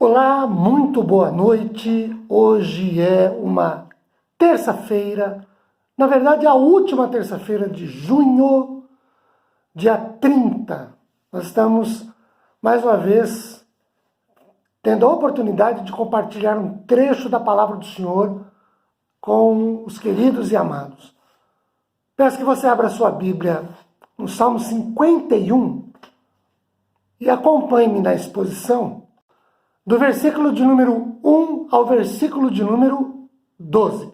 Olá, muito boa noite. Hoje é uma terça-feira, na verdade a última terça-feira de junho, dia 30. Nós estamos, mais uma vez, tendo a oportunidade de compartilhar um trecho da palavra do Senhor com os queridos e amados. Peço que você abra sua Bíblia no Salmo 51 e acompanhe-me na exposição do versículo de número 1 ao versículo de número 12.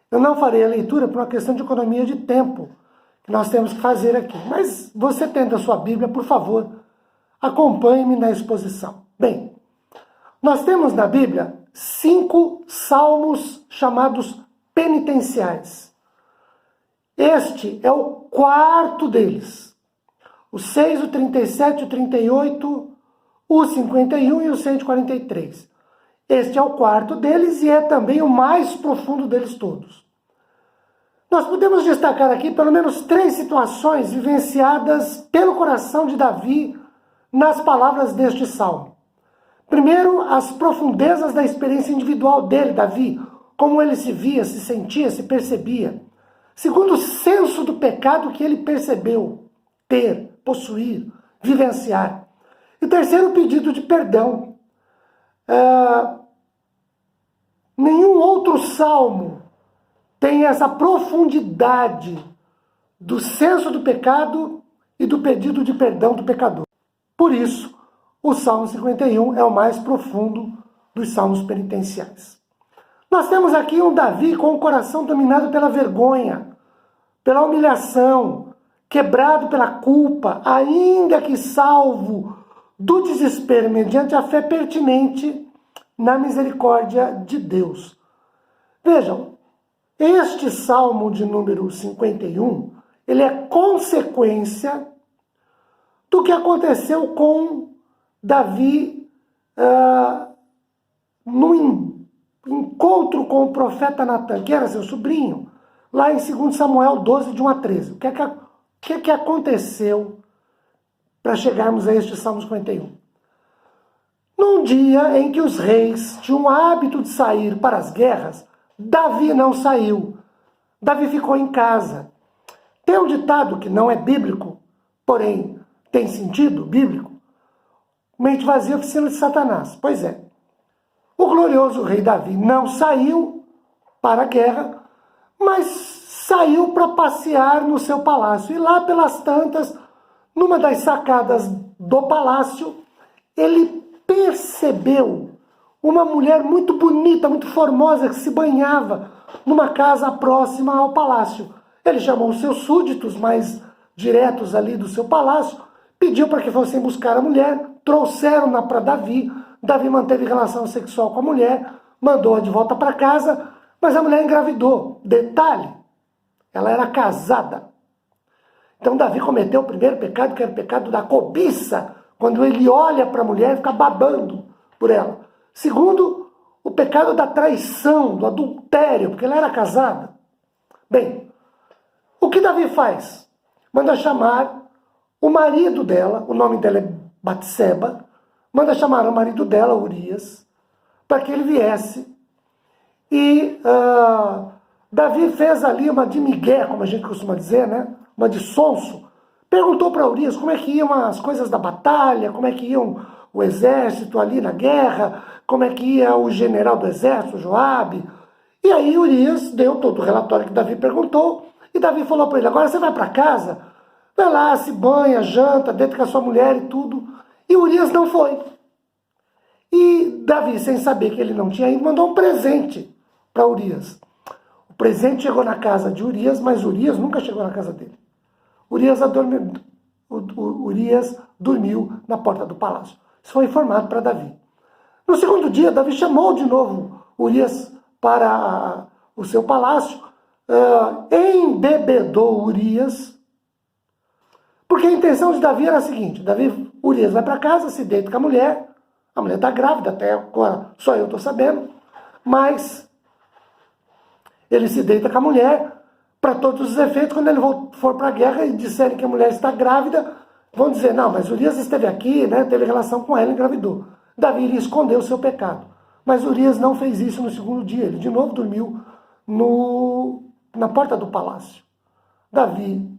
Eu não farei a leitura por uma questão de economia de tempo que nós temos que fazer aqui. Mas você tendo a sua Bíblia, por favor, acompanhe-me na exposição. Bem, nós temos na Bíblia 5 salmos chamados penitenciais. Este é o quarto deles. O 6, o 37, o 38, o 51 e o 143. Este é o quarto deles e é também o mais profundo deles todos. Nós podemos destacar aqui pelo menos 3 situações vivenciadas pelo coração de Davi nas palavras deste salmo. Primeiro, as profundezas da experiência individual dele, Davi, como ele se via, se sentia, se percebia. Segundo, o senso do pecado que ele percebeu ter, possuir, vivenciar. E terceiro, o pedido de perdão. Nenhum outro salmo tem essa profundidade do senso do pecado e do pedido de perdão do pecador. Por isso, o Salmo 51 é o mais profundo dos salmos penitenciais. Nós temos aqui um Davi com o coração dominado pela vergonha, pela humilhação, quebrado pela culpa, ainda que salvo do desespero mediante a fé pertinente na misericórdia de Deus. Vejam, este Salmo de número 51, ele é consequência do que aconteceu com Davi no encontro com o profeta Natan, que era seu sobrinho, lá em 2 Samuel 12, de 1 a 13. O que aconteceu para chegarmos a este Salmo 51? Num dia em que os reis tinham o hábito de sair para as guerras, Davi não saiu. Davi ficou em casa. Tem um ditado que não é bíblico, porém tem sentido bíblico: mente vazia, oficina de Satanás. Pois é. O glorioso rei Davi não saiu para a guerra, mas saiu para passear no seu palácio. E lá pelas tantas, numa das sacadas do palácio, ele percebeu uma mulher muito bonita, muito formosa, que se banhava numa casa próxima ao palácio. Ele chamou os seus súditos mais diretos ali do seu palácio, pediu para que fossem buscar a mulher, trouxeram-na para Davi. Davi manteve relação sexual com a mulher, mandou-a de volta para casa, mas a mulher engravidou. Detalhe, ela era casada. Então Davi cometeu o primeiro pecado, que era o pecado da cobiça, quando ele olha para a mulher e fica babando por ela. Segundo, o pecado da traição, do adultério, porque ela era casada. Bem, o que Davi faz? Manda chamar o marido dela, o nome dela é Batseba, manda chamar o marido dela, Urias, para que ele viesse. E Davi fez ali uma de migué, como a gente costuma dizer, né? Uma de sonso. Perguntou para Urias como é que iam as coisas da batalha, como é que iam o exército ali na guerra, como é que ia o general do exército, Joabe. E aí Urias deu todo o relatório que Davi perguntou, e Davi falou para ele: agora você vai para casa, vai lá, se banha, janta, deita com a sua mulher e tudo. E Urias não foi. E Davi, sem saber que ele não tinha ido, mandou um presente para Urias. O presente chegou na casa de Urias, mas Urias nunca chegou na casa dele. Urias dormiu na porta do palácio. Isso foi informado para Davi. No segundo dia, Davi chamou de novo Urias para o seu palácio, embebedou Urias, porque a intenção de Davi era a seguinte: Urias vai para casa, se deita com a mulher está grávida, até agora só eu estou sabendo, mas ele se deita com a mulher. Para todos os efeitos, quando ele for para a guerra e disserem que a mulher está grávida, vão dizer: não, mas Urias esteve aqui, né, teve relação com ela e engravidou. Davi iria esconder o seu pecado. Mas Urias não fez isso no segundo dia. Ele de novo dormiu na porta do palácio. Davi,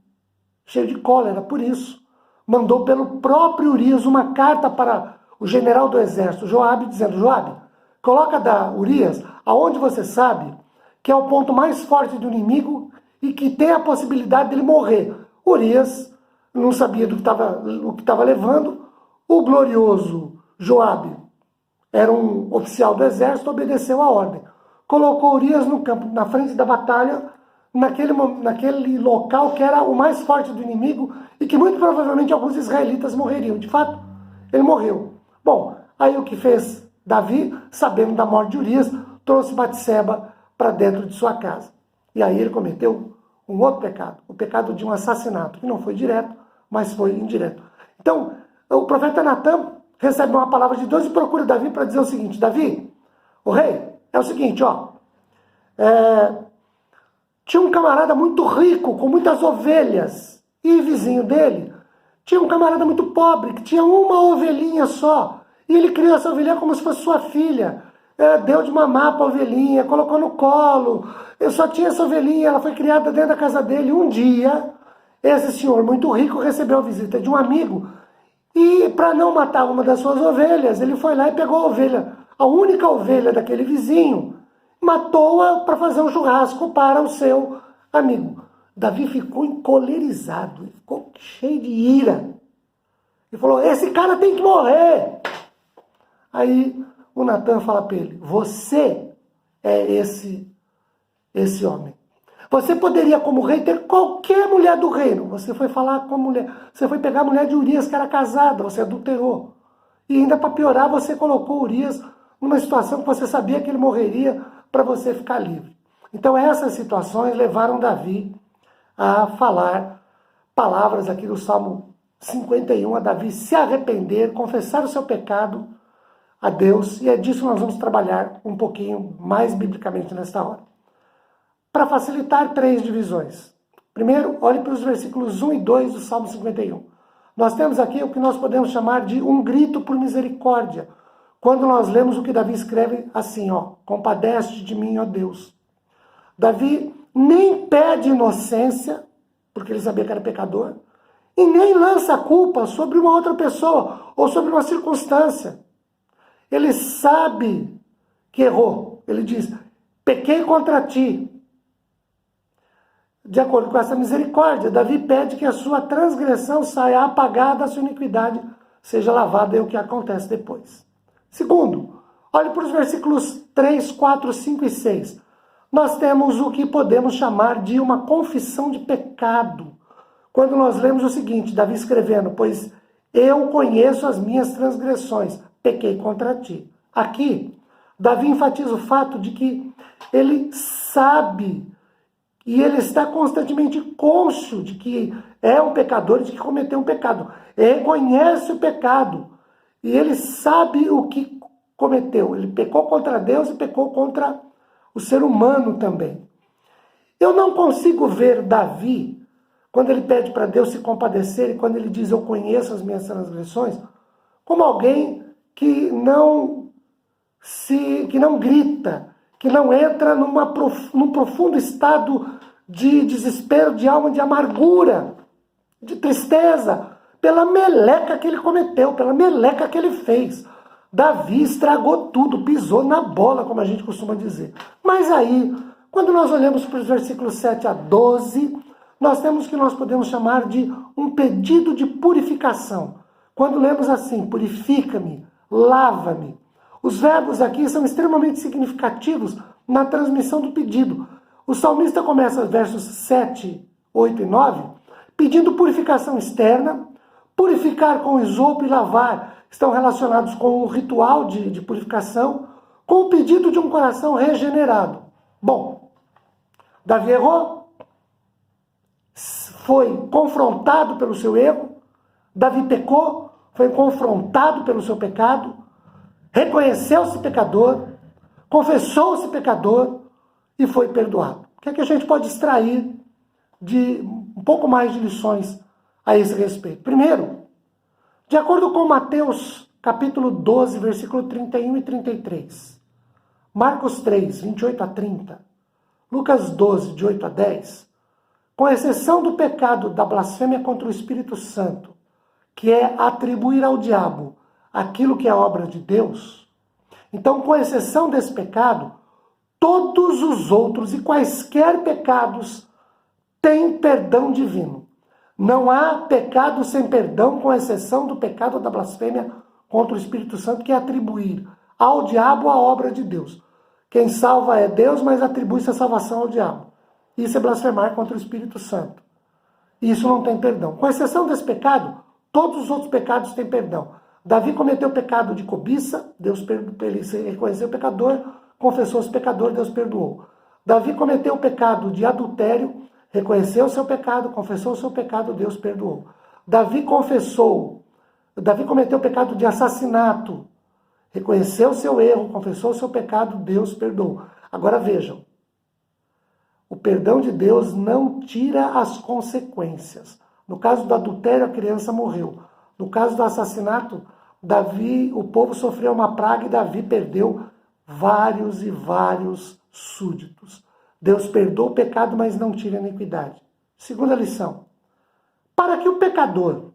cheio de cólera por isso, mandou pelo próprio Urias uma carta para o general do exército, Joabe, dizendo: Joabe, coloca Urias aonde você sabe que é o ponto mais forte do inimigo e que tem a possibilidade dele morrer. Urias não sabia do que estava levando. O glorioso Joabe era um oficial do exército, obedeceu a ordem. Colocou Urias no campo, na frente da batalha, naquele local que era o mais forte do inimigo e que muito provavelmente alguns israelitas morreriam. De fato, ele morreu. Bom, aí o que fez Davi, sabendo da morte de Urias, trouxe Batseba para dentro de sua casa. E aí ele cometeu um outro pecado, o pecado de um assassinato, que não foi direto, mas foi indireto. Então, o profeta Natan recebe uma palavra de Deus e procura Davi para dizer o seguinte: Davi, o rei, é o seguinte, tinha um camarada muito rico, com muitas ovelhas, e vizinho dele tinha um camarada muito pobre, que tinha uma ovelhinha só, e ele criou essa ovelhinha como se fosse sua filha. Deu de mamar para a ovelhinha, colocou no colo, eu só tinha essa ovelhinha, ela foi criada dentro da casa dele. Um dia, esse senhor muito rico recebeu a visita de um amigo, e para não matar uma das suas ovelhas, ele foi lá e pegou a ovelha, a única ovelha daquele vizinho, matou-a para fazer um churrasco para o seu amigo. Davi ficou encolerizado, ficou cheio de ira. Ele falou: esse cara tem que morrer. Aí o Natan fala para ele: você é esse homem. Você poderia, como rei, ter qualquer mulher do reino. Você foi falar com a mulher, você foi pegar a mulher de Urias, que era casada, você adulterou. E ainda para piorar, você colocou Urias numa situação que você sabia que ele morreria para você ficar livre. Então essas situações levaram Davi a falar palavras aqui do Salmo 51, a Davi se arrepender, confessar o seu pecado a Deus, e é disso que nós vamos trabalhar um pouquinho mais biblicamente nesta hora. Para facilitar, 3 divisões. Primeiro, olhe para os versículos 1 e 2 do Salmo 51. Nós temos aqui o que nós podemos chamar de um grito por misericórdia, quando nós lemos o que Davi escreve assim, compadece de mim, ó Deus. Davi nem pede inocência, porque ele sabia que era pecador, e nem lança a culpa sobre uma outra pessoa ou sobre uma circunstância. Ele sabe que errou. Ele diz: pequei contra ti. De acordo com essa misericórdia, Davi pede que a sua transgressão saia apagada, a sua iniquidade seja lavada, e o que acontece depois. Segundo, olhe para os versículos 3, 4, 5 e 6. Nós temos o que podemos chamar de uma confissão de pecado. Quando nós lemos o seguinte, Davi escrevendo: pois eu conheço as minhas transgressões, pequei contra ti. Aqui, Davi enfatiza o fato de que ele sabe e ele está constantemente cônscio de que é um pecador, de que cometeu um pecado. Ele reconhece o pecado e ele sabe o que cometeu. Ele pecou contra Deus e pecou contra o ser humano também. Eu não consigo ver Davi, quando ele pede para Deus se compadecer e quando ele diz: eu conheço as minhas transgressões, como alguém que não grita, que não entra num profundo estado de desespero, de alma, de amargura, de tristeza, pela meleca que ele cometeu, pela meleca que ele fez. Davi estragou tudo, pisou na bola, como a gente costuma dizer. Mas aí, quando nós olhamos para os versículos 7 a 12, nós temos o que nós podemos chamar de um pedido de purificação. Quando lemos assim: purifica-me, lava-me. Os verbos aqui são extremamente significativos na transmissão do pedido. O salmista começa versos 7, 8 e 9, pedindo purificação externa. Purificar com isopo e lavar estão relacionados com o ritual de purificação, com o pedido de um coração regenerado. Bom, Davi errou, foi confrontado pelo seu erro. Davi pecou, foi confrontado pelo seu pecado, reconheceu-se pecador, confessou-se pecador e foi perdoado. O que é que a gente pode extrair de um pouco mais de lições a esse respeito? Primeiro, de acordo com Mateus capítulo 12, versículo 31 e 33. Marcos 3, 28 a 30. Lucas 12, de 8 a 10. Com exceção do pecado da blasfêmia contra o Espírito Santo, que é atribuir ao diabo aquilo que é obra de Deus. Então, com exceção desse pecado, todos os outros e quaisquer pecados têm perdão divino. Não há pecado sem perdão, com exceção do pecado da blasfêmia contra o Espírito Santo, que é atribuir ao diabo a obra de Deus. Quem salva é Deus, mas atribui-se a salvação ao diabo. Isso é blasfemar contra o Espírito Santo. Isso não tem perdão. Com exceção desse pecado, todos os outros pecados têm perdão. Davi cometeu o pecado de cobiça, Deus perdoou, ele reconheceu o pecador, confessou-se pecador, Deus perdoou. Davi cometeu o pecado de adultério, reconheceu o seu pecado, confessou o seu pecado, Deus perdoou. Davi cometeu o pecado de assassinato, reconheceu o seu erro, confessou o seu pecado, Deus perdoou. Agora vejam, o perdão de Deus não tira as consequências. No caso do adultério, a criança morreu. No caso do assassinato, o povo sofreu uma praga e Davi perdeu vários e vários súditos. Deus perdoa o pecado, mas não tira a iniquidade. Segunda lição. Para que o pecador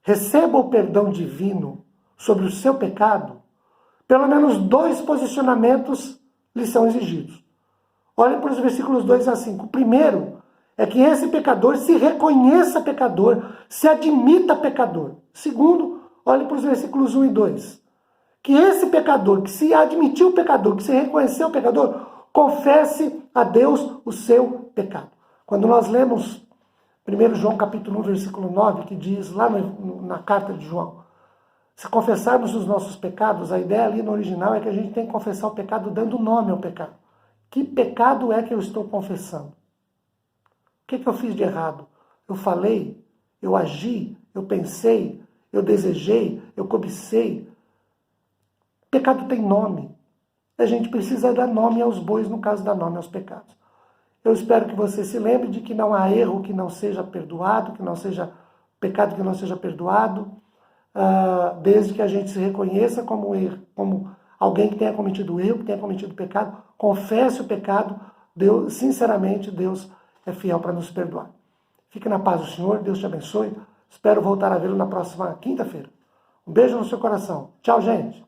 receba o perdão divino sobre o seu pecado, pelo menos 2 posicionamentos lhe são exigidos. Olhem para os versículos 2 a 5. O primeiro é que esse pecador se reconheça pecador, se admita pecador. Segundo, olhem para os versículos 1 e 2. Que esse pecador, que se admitiu pecador, que se reconheceu pecador, confesse a Deus o seu pecado. Quando nós lemos 1 João capítulo 1, versículo 9, que diz lá na carta de João, se confessarmos os nossos pecados, a ideia ali no original é que a gente tem que confessar o pecado dando nome ao pecado. Que pecado é que eu estou confessando? O que eu fiz de errado? Eu falei, eu agi, eu pensei, eu desejei, eu cobicei. Pecado tem nome. A gente precisa dar nome aos bois, no caso, dar nome aos pecados. Eu espero que você se lembre de que não há erro que não seja perdoado, que não seja pecado que não seja perdoado, desde que a gente se reconheça como alguém que tenha cometido erro, que tenha cometido pecado, confesse o pecado, Deus, sinceramente, Deus é fiel para nos perdoar. Fique na paz do Senhor, Deus te abençoe. Espero voltar a vê-lo na próxima quinta-feira. Um beijo no seu coração. Tchau, gente.